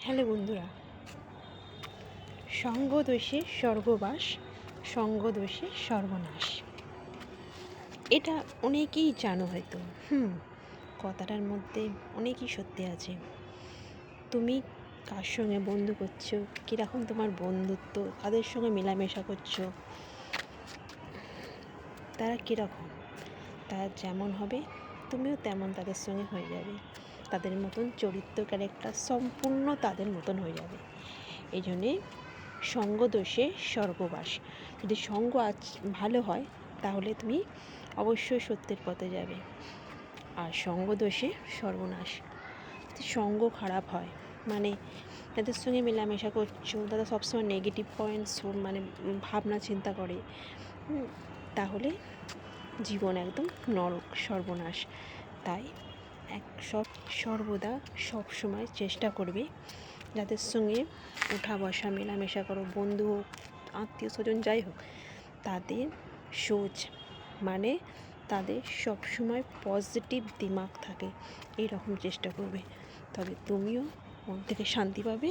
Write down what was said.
Hello বন্ধুরা, সঙ্গদোষে স্বর্গবাস, সঙ্গদোষে সর্বনাশ। এটা অনেকেই জানো হয়তো। কথাটার মধ্যে অনেকই সত্যি আছে। তুমি কার সঙ্গে বন্ধু করছো, কীরকম তোমার বন্ধুত্ব, কাদের সঙ্গে মেলামেশা করছো, তারা কীরকম, তারা যেমন হবে তুমিও তেমন তাদের সঙ্গে হয়ে যাবে। তাদের মতন চরিত্র, ক্যারেক্টার সম্পূর্ণ তাদের মতন হয়ে যাবে। এই জন্যে সঙ্গদোষে স্বর্গবাস। যদি সঙ্গ ভালো হয় তাহলে তুমি অবশ্যই সত্যের পথে যাবে, আর সঙ্গদোষে সর্বনাশ। যদি সঙ্গ খারাপ হয়, মানে যাদের সঙ্গে মেলামেশা করছো তারা সবসময় নেগেটিভ পয়েন্টস মানে ভাবনা চিন্তা করে, তাহলে জীবন একদম নরক, সর্বনাশ। তাই সর্বদা সবসময় চেষ্টা করবে যাদের সঙ্গে ওঠা বসা মেলামেশা করো, বন্ধু হোক, আত্মীয় স্বজন যাই হোক, তাদের সোচ মানে তাদের সবসময় পজিটিভ দিমাগ থাকে, এইরকম চেষ্টা করবে। তবে তুমিও মন থেকে শান্তি পাবে,